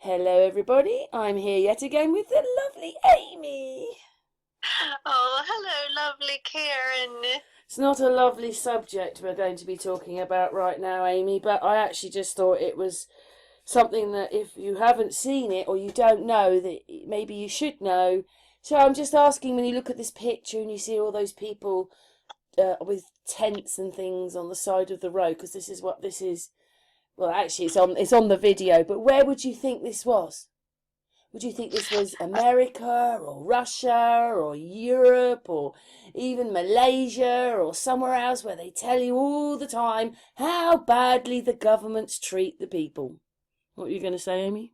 Hello, everybody. I'm here yet again with the lovely Amy. Oh, hello, lovely Karen. It's not a lovely subject we're going to be talking about right now, Amy, but I actually just thought it was something that if you haven't seen it or you don't know, that maybe you should know. So I'm just asking, when you look at this picture and you see all those people with tents and things on the side of the road, because this is what this is. Well, actually, it's on the video. But where would you think this was? Would you think this was America or Russia or Europe or even Malaysia or somewhere else where they tell you all the time how badly the governments treat the people? What are you going to say, Amy?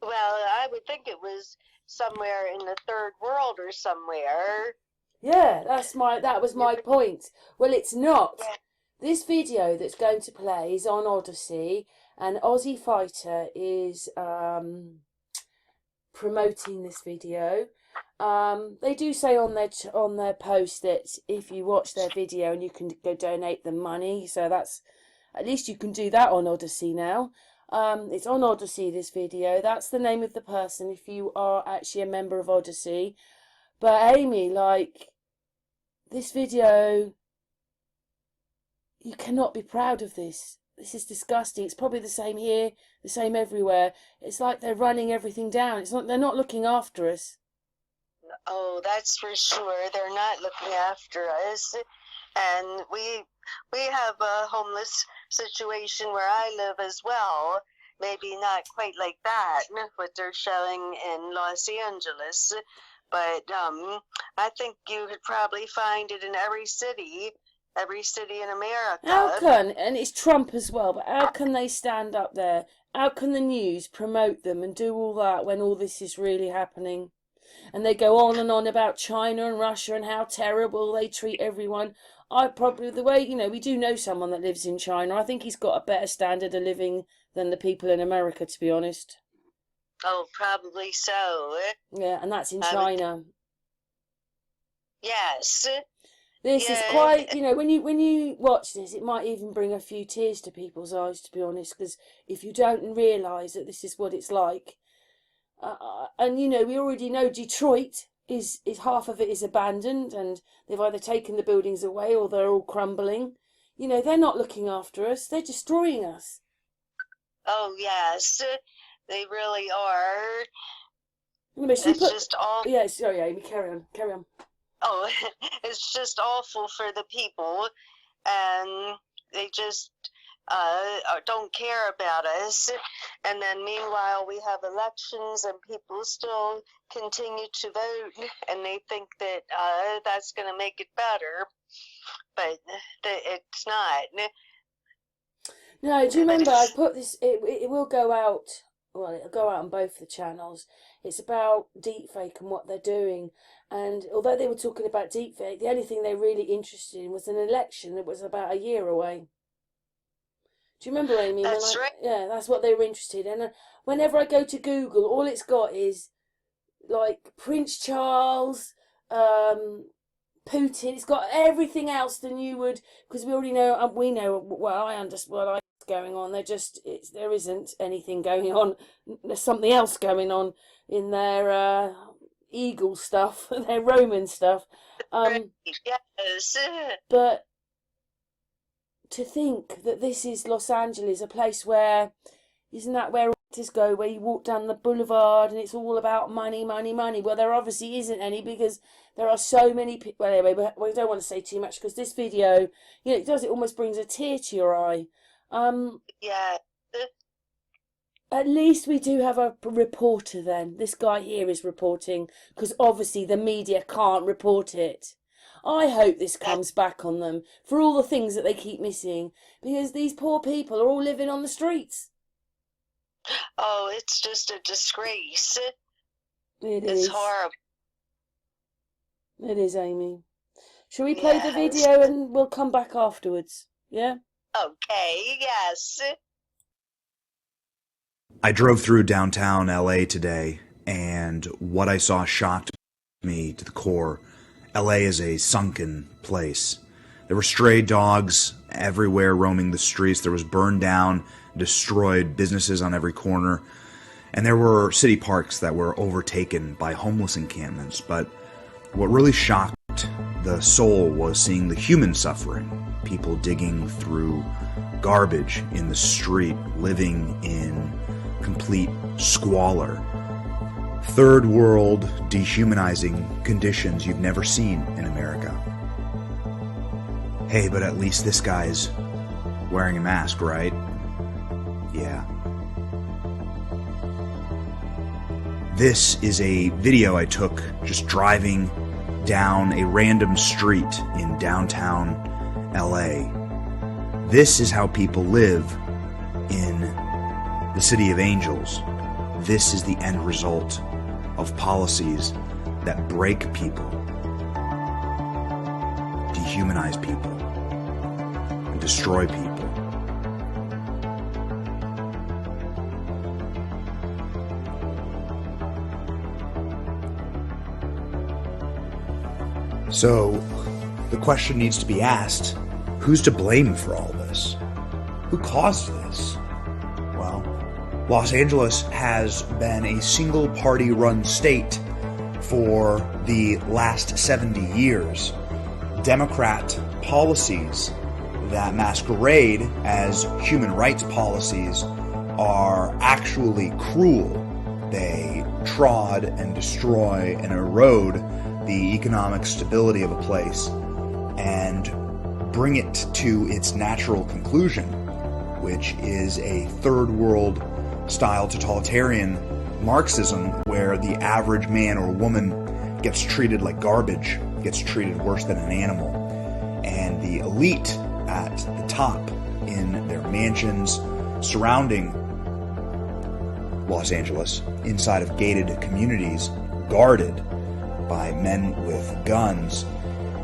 Well, I would think it was somewhere in the third world or somewhere. Yeah, that was my point. Well, it's not. Yeah. This video that's going to play is on Odyssey, and Aussie Fighter is promoting this video. They do say on their post that if you watch their video and you can go donate them money, so that's at least you can do that on Odyssey now. It's on Odyssey, this video. That's the name of the person if you are actually a member of Odyssey. But Amy, like, this video, you cannot be proud of this. This is disgusting. It's probably the same here, the same everywhere. It's like they're running everything down. They're not looking after us. Oh, that's for sure. They're not looking after us. And we have a homeless situation where I live as well. Maybe not quite like that, what they're showing in Los Angeles. But I think you could probably find it in every city in America. How can, and it's Trump as well, but how can they stand up there? How can the news promote them and do all that when all this is really happening? And they go on and on about China and Russia and how terrible they treat everyone. The way, we do know someone that lives in China. I think he's got a better standard of living than the people in America, to be honest. Oh, probably so. Yeah, and that's in China. Yes. This is quite, when you watch this, it might even bring a few tears to people's eyes, to be honest, because if you don't realise that this is what it's like, and we already know Detroit is half of it is abandoned, and they've either taken the buildings away or they're all crumbling. They're not looking after us; they're destroying us. Oh yes, they really are. Just awful. Yeah, sorry, Amy, carry on. Oh, it's just awful for the people, and they just don't care about us. And then meanwhile, we have elections, and people still continue to vote, and they think that that's going to make it better, but it's not. No, do you remember I put this? It will go out. Well, it'll go out on both the channels. It's about deepfake and what they're doing. And although they were talking about deepfake, the only thing they're really interested in was an election that was about a year away. Do you remember, Amy? That's right. Yeah, that's what they were interested in. And whenever I go to Google, all it's got is like Prince Charles, Putin. It's got everything else than you would, because we already know. We know. Well, I understand what's going on. There isn't anything going on. There's something else going on in their eagle stuff, their Roman stuff. Yes. But to think that this is Los Angeles, a place where, isn't that where actors go, where you walk down the boulevard and it's all about money, money, money? Well, there obviously isn't any, because there are so many people. Well, anyway, we don't want to say too much, because this video, it almost brings a tear to your eye. Yeah. At least we do have a reporter then. This guy here is reporting, because obviously the media can't report it. I hope this comes back on them for all the things that they keep missing, because these poor people are all living on the streets. Oh, it's just a disgrace. It's horrible. It is, Amy. Shall we play the video and we'll come back afterwards? Yeah? Okay, yes. I drove through downtown LA today, and what I saw shocked me to the core. LA is a sunken place. There were stray dogs everywhere roaming the streets. There was burned down, destroyed businesses on every corner. And there were city parks that were overtaken by homeless encampments, but what really shocked the soul was seeing the human suffering. People digging through garbage in the street, living in complete squalor. Third world, dehumanizing conditions you've never seen in America. Hey, but at least this guy's wearing a mask, right? Yeah. This is a video I took just driving down a random street in downtown LA. This is how people live in the City of Angels. This is the end result of policies that break people, dehumanize people, and destroy people. So, the question needs to be asked, who's to blame for all this? Who caused this? Well, Los Angeles has been a single-party-run state for the last 70 years. Democrat policies that masquerade as human rights policies are actually cruel. They trod and destroy and erode the economic stability of a place and bring it to its natural conclusion, which is a third world style totalitarian Marxism where the average man or woman gets treated like garbage, gets treated worse than an animal, and the elite at the top in their mansions surrounding Los Angeles, inside of gated communities, guarded by men with guns,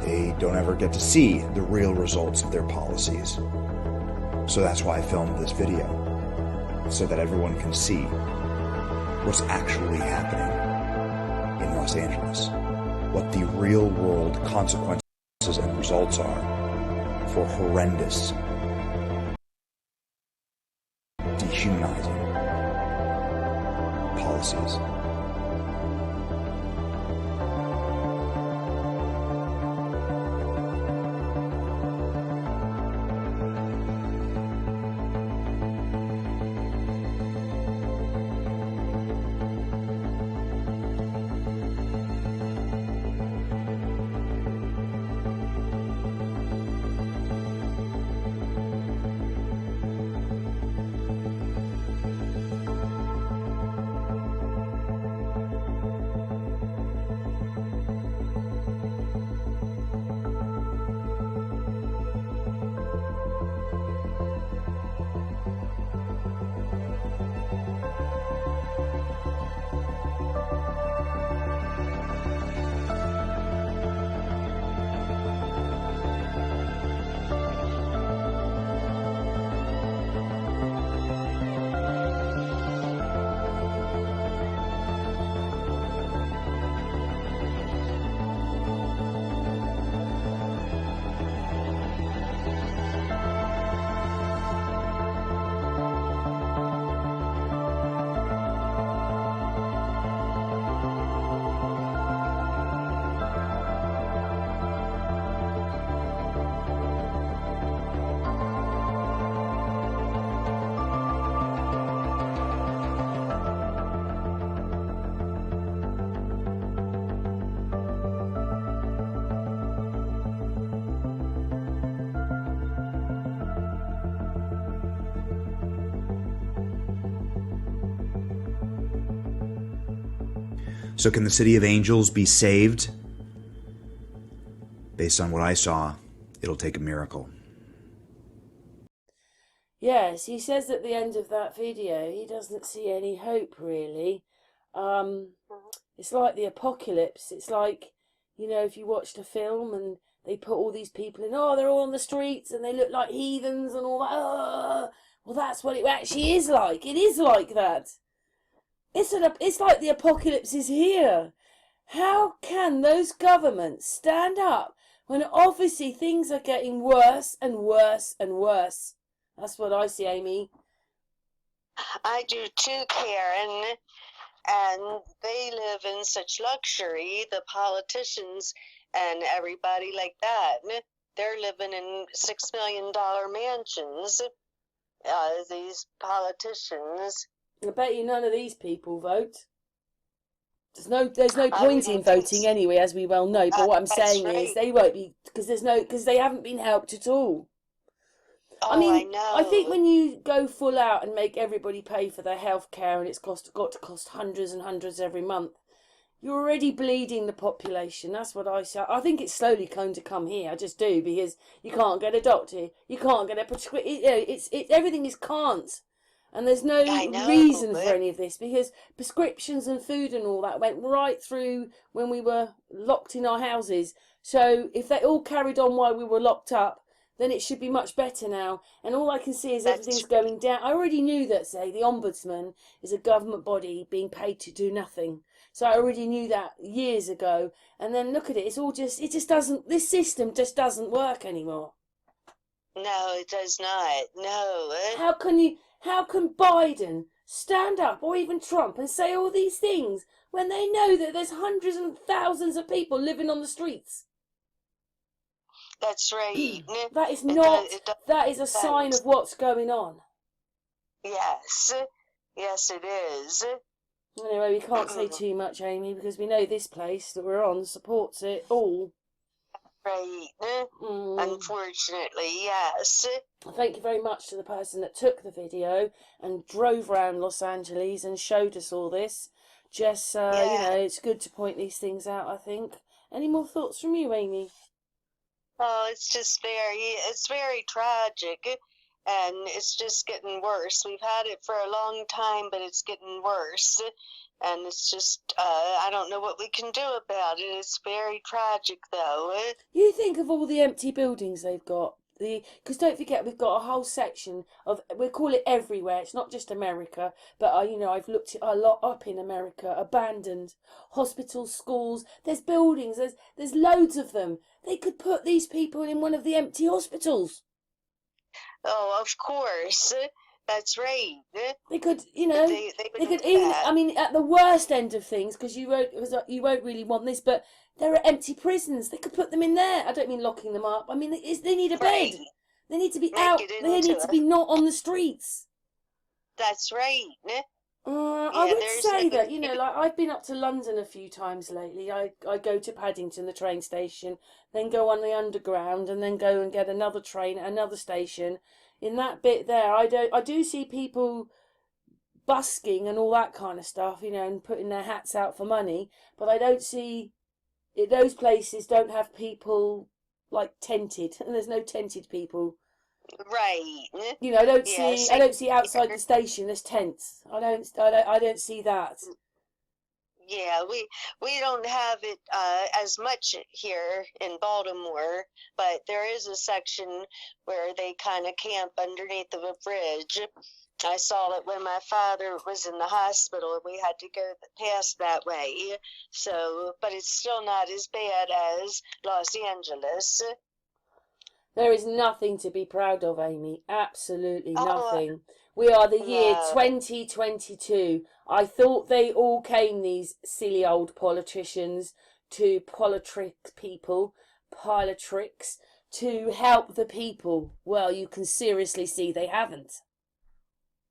they don't ever get to see the real results of their policies. So that's why I filmed this video, so that everyone can see what's actually happening in Los Angeles, what the real world consequences and results are for horrendous, dehumanizing policies. So can the City of Angels be saved? Based on what I saw, it'll take a miracle. Yes, he says at the end of that video he doesn't see any hope, really. It's like the apocalypse. It's like, you know, if you watched a film and they put all these people in, oh, they're all on the streets and they look like heathens and all that. Well, that's what it actually is like. It is like that. It's like the apocalypse is here. How can those governments stand up when obviously things are getting worse and worse and worse? That's what I see, Amy. I do too, Karen. And they live in such luxury, the politicians and everybody like that. They're living in $6 million mansions, these politicians. I bet you none of these people vote. There's no I point in wouldn't think voting so. anyway, as we well know. But what I'm That's saying is right. they won't be, because they haven't been helped at all. I Oh, I mean, I think know. when you go full out and make everybody pay for their health care and it's got to cost hundreds and hundreds every month, you're already bleeding the population. That's what I say. I think it's slowly going to come here. I just do, because you can't get a doctor, you can't get a prescription. You know, everything is can't, and there's I no know. reason for any of this, because prescriptions and food and all that went right through when we were locked in our houses. So if they all carried on while we were locked up, then it should be much better now. And all I can see is everything's going down. I already knew that, say, the Ombudsman is a government body being paid to do nothing. So I already knew that years ago. And then look at it, it just doesn't, this system just doesn't work anymore. No, it does not. No. How can Biden stand up, or even Trump, and say all these things when they know that there's hundreds and thousands of people living on the streets? That's right. That is It not, does that is a sign of what's going on. Yes. Yes, it is. Anyway, we can't say too much, Amy, because we know this place that we're on supports it all. Right. Unfortunately, yes. Thank you very much to the person that took the video and drove around Los Angeles and showed us all this. Just, you know, it's good to point these things out, I think. Any more thoughts from you, Amy? Oh, it's very tragic, and it's just getting worse. We've had it for a long time, but it's getting worse. And it's just, I don't know what we can do about it. It's very tragic, though. You think of all the empty buildings they've got. Because don't forget, we've got a whole section of, we call it everywhere, it's not just America, but you know, I've looked a lot up in America, abandoned hospitals, schools, there's buildings, there's loads of them. They could put these people in one of the empty hospitals. Oh, of course. That's right. They could, you know, they could even, I mean, at the worst end of things, because you won't really want this, but there are empty prisons. They could put them in there. I don't mean locking them up. I mean, they need a bed. They need to be out. They need to be not on the streets. That's right. I would say that, you know, like I've been up to London a few times lately. I go to Paddington, the train station, then go on the underground, and then go and get another train at another station. In that bit there, I do see people busking and all that kind of stuff, you know, and putting their hats out for money. But I don't see, those places don't have people like tented, and there's no tented people. Right. You know, I don't see outside the station there's tents. I don't see that. Yeah, we don't have it as much here in Baltimore, but there is a section where they kind of camp underneath of a bridge. I saw it when my father was in the hospital, and we had to go past that way. So, but it's still not as bad as Los Angeles. There is nothing to be proud of, Amy. Absolutely nothing. We are the year 2022. I thought they all came, these silly old politicians, to politic people, politricks, to help the people. Well, you can seriously see they haven't.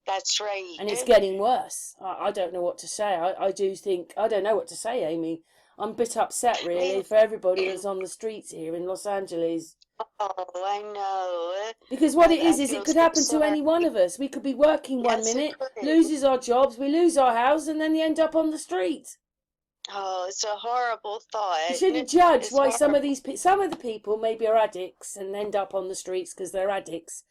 That's right. And it's getting worse. I don't know what to say. I don't know what to say, Amy. I'm a bit upset, really, for everybody that's on the streets here in Los Angeles. Oh, I know. Because what it is it could happen to any one of us. We could be working one minute, loses our jobs, we lose our house, and then you end up on the street. Oh, it's a horrible thought. You shouldn't judge why some of the people maybe are addicts and end up on the streets because they're addicts.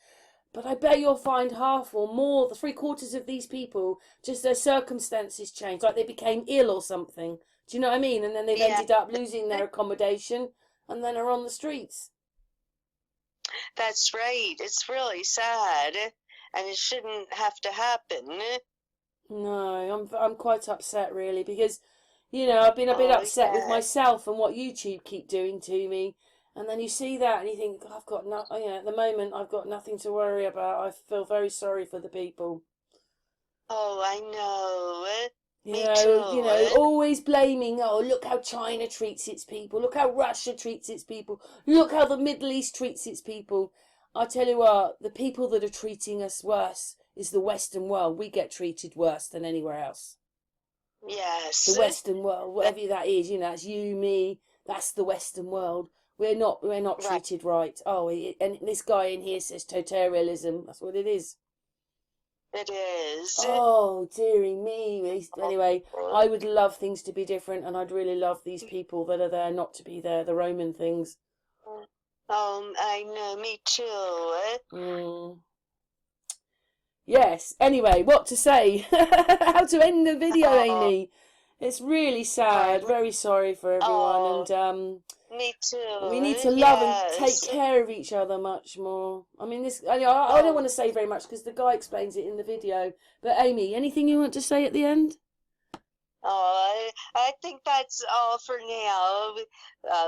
But I bet you'll find half or more, the 3/4 of these people, just their circumstances changed, like they became ill or something. Do you know what I mean? And then they've ended up losing their accommodation and then are on the streets. That's right. It's really sad, and it shouldn't have to happen. No, I'm quite upset, really, because, you know, I've been a bit upset with myself and what YouTube keep doing to me. And then you see that and you think, I've got at the moment I've got nothing to worry about. I feel very sorry for the people. Oh, I know. Me You know, too. always blaming, oh, look how China treats its people, look how Russia treats its people, look how the Middle East treats its people. I tell you what, the people that are treating us worse is the Western world. We get treated worse than anywhere else. The Yes. Western world, whatever that is, you know, that's you, me, that's the Western world. We're not Right. treated right. Oh, and this guy in here says totalitarianism. That's what it is. It is. Oh, dearie me. Anyway, I would love things to be different, and I'd really love these people that are there not to be there, the Roman things. I know. Me too. Mm. Yes, anyway, what to say? How to end the video, Oh, Amy? It's really sad. right. Very sorry for everyone, Oh, and me we need too. to love and take Yes. care of each other much more. I mean, I don't Oh, want to say very much because the guy explains it in the video. But Amy, anything you want to say at the end? I think that's all for now.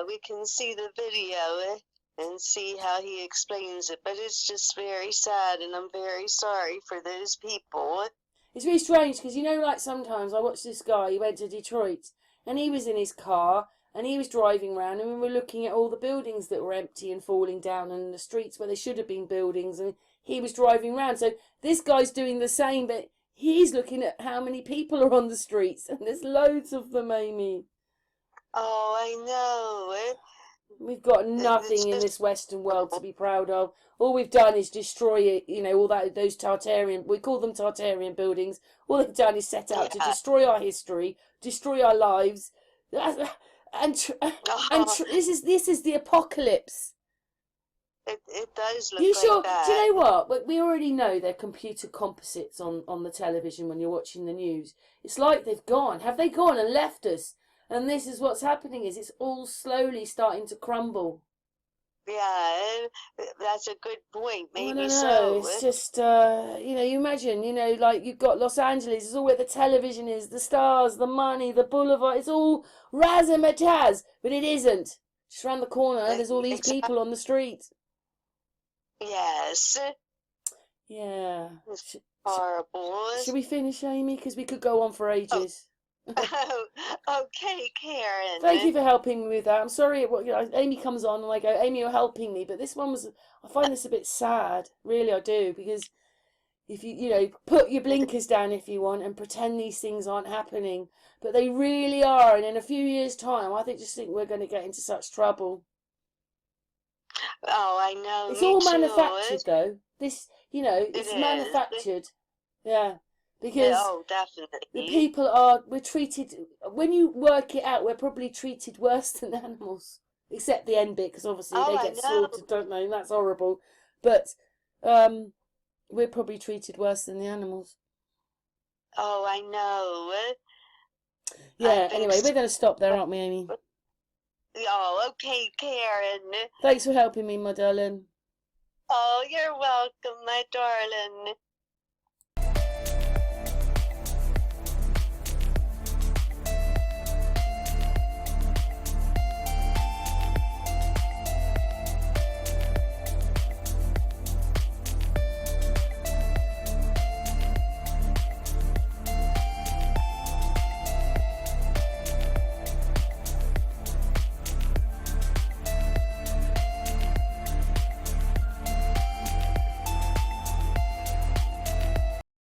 We can see the video and see how he explains it. But it's just very sad, and I'm very sorry for those people. It's really strange because, you know, like sometimes I watch this guy, he went to Detroit and he was in his car and he was driving around and we were looking at all the buildings that were empty and falling down and the streets where there should have been buildings, and he was driving around. So this guy's doing the same, but he's looking at how many people are on the streets, and there's loads of them, Amy. Oh, I know. We've got It's nothing in just this Western world to be proud of. All we've done is destroy it, you know, all those Tartarian, we call them Tartarian buildings. All they've done is set out to yeah. destroy our history, destroy our lives, and Oh, this is the apocalypse. it does look You like sure? Do that. you know what? We already know they're computer composites on the television when you're watching the news. It's like they've gone. Have they gone and left us? And this is what's happening, is it's all slowly starting to crumble. Yeah, that's a good point. I Maybe don't know. so. It's just, you know, you imagine, you know, like you've got Los Angeles, it's all where the television is, the stars, the money, the boulevard, it's all razzmatazz, but it isn't. Just round the corner, there's all these Exactly. people on the street. Yes. Yeah. It's Sh horrible. Should we finish, Amy? Because we could go on for Oh, ages. okay, Thank Karen. you for helping me with that. I'm sorry, you know, Amy comes on and I go, Amy, you're helping me. But this one was, I find this a bit sad. Really, I do. Because if you know, put your blinkers down if you want and pretend these things aren't happening. But they really are. And in a few years' time, I just think we're going to get into such trouble. Oh, I know. It's Me all too. manufactured, though. This, you know, It it's is. manufactured. Yeah. Yeah, Because oh, the definitely. people we're treated, when you work it out, we're probably treated worse than animals. Except the end bit, because obviously Oh, they I get know. slaughtered, don't they? And that's horrible. But we're probably treated worse than the animals. Oh, I know. I Yeah, think anyway, so. we're going to stop there, aren't we, Amy? Oh, okay, Karen. Thanks for helping me, my darling. Oh, you're welcome, my darling.